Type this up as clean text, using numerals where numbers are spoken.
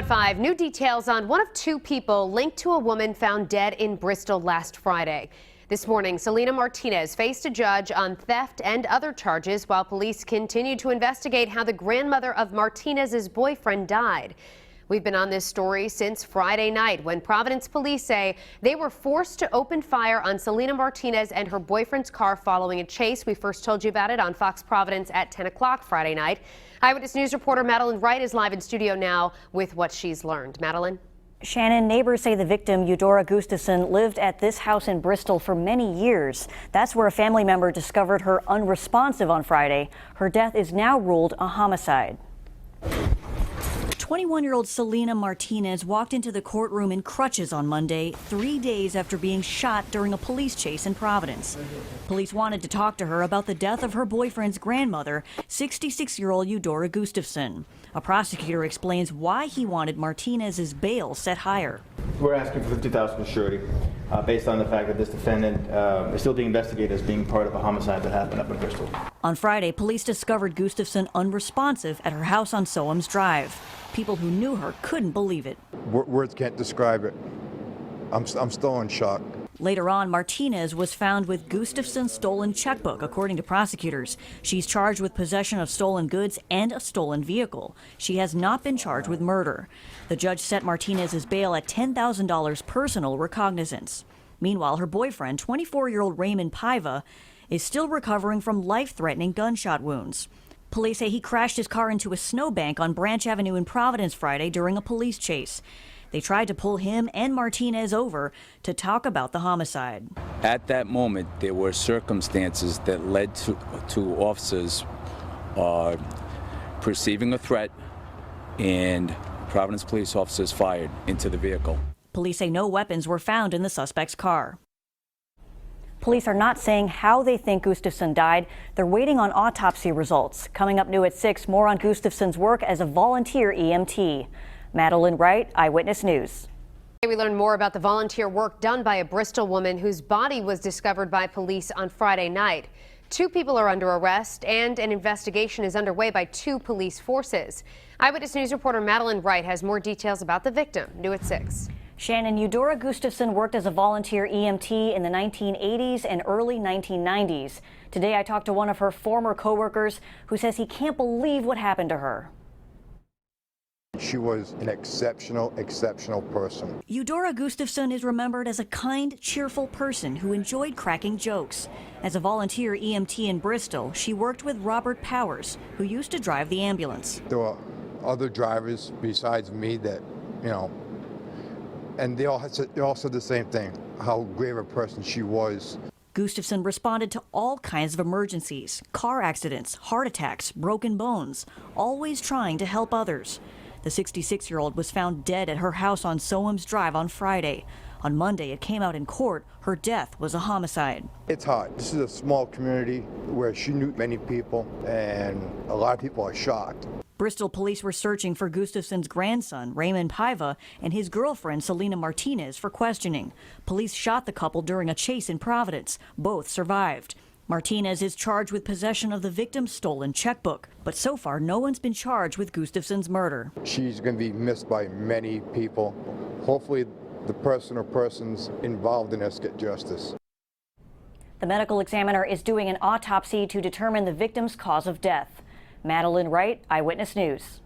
Now at 5, new details on one of two people linked to a woman found dead in Bristol last Friday. This morning, Selena Martinez faced a judge on theft and other charges while police continued to investigate how the grandmother of Martinez's boyfriend died. We've been on this story since Friday night when Providence police say they were forced to open fire on Selena Martinez and her boyfriend's car following a chase. We first told you about it on Fox Providence at 10 o'clock Friday night. Eyewitness News reporter Madeline Wright is live in studio now with what she's learned. Madeline? Shannon, neighbors say the victim, Eudora Gustafson, lived at this house in Bristol for many years. That's where a family member discovered her unresponsive on Friday. Her death is now ruled a homicide. 21-year-old Selena Martinez walked into the courtroom in crutches on Monday, 3 days after being shot during a police chase in Providence. Police wanted to talk to her about the death of her boyfriend's grandmother, 66-year-old Eudora Gustafson. A prosecutor explains why he wanted Martinez's bail set higher. We're asking for $50,000 for surety based on the fact that this defendant is still being investigated as being part of a homicide that happened up in Bristol. On Friday, police discovered Gustafson unresponsive at her house on Soames Drive. People who knew her couldn't believe it. Words can't describe it. I'm still in shock. Later on, Martinez was found with Gustafson's stolen checkbook, according to prosecutors. She's charged with possession of stolen goods and a stolen vehicle. She has not been charged with murder. The judge set Martinez's bail at $10,000 personal recognizance. Meanwhile, her boyfriend, 24-year-old Raymond Paiva, is still recovering from life-threatening gunshot wounds. Police say he crashed his car into a snowbank on Branch Avenue in Providence Friday during a police chase. They tried to pull him and Martinez over to talk about the homicide. At that moment, there were circumstances that led to officers perceiving a threat, and Providence police officers fired into the vehicle. Police say no weapons were found in the suspect's car. Police are not saying how they think Gustafson died. They're waiting on autopsy results. Coming up new at 6, more on Gustafson's work as a volunteer EMT. Madeline Wright, Eyewitness News. We learned more about the volunteer work done by a Bristol woman whose body was discovered by police on Friday night. 2 people are under arrest and an investigation is underway by 2 police forces. Eyewitness News reporter Madeline Wright has more details about the victim. New at 6. Shannon, Eudora Gustafson worked as a volunteer EMT in the 1980s and early 1990s. Today I talked to one of her former coworkers who says he can't believe what happened to her. She was an exceptional person. Eudora Gustafson is remembered as a kind, cheerful person who enjoyed cracking jokes. As a volunteer EMT in Bristol, she worked with Robert Powers, who used to drive the ambulance. There were other drivers besides me that, and they all said the same thing, how great of a person she was. Gustafson responded to all kinds of emergencies, car accidents, heart attacks, broken bones, always trying to help others. The 66-year-old was found dead at her house on Soames Drive on Friday. On Monday, it came out in court her death was a homicide. It's hard. This is a small community where she knew many people, and a lot of people are shocked. Bristol police were searching for Gustafson's grandson, Raymond Paiva, and his girlfriend, Selena Martinez, for questioning. Police shot the couple during a chase in Providence. Both survived. Martinez is charged with possession of the victim's stolen checkbook, but so far no one's been charged with Gustafson's murder. She's going to be missed by many people. Hopefully the person or persons involved in this get justice. The medical examiner is doing an autopsy to determine the victim's cause of death. Madeline Wright, Eyewitness News.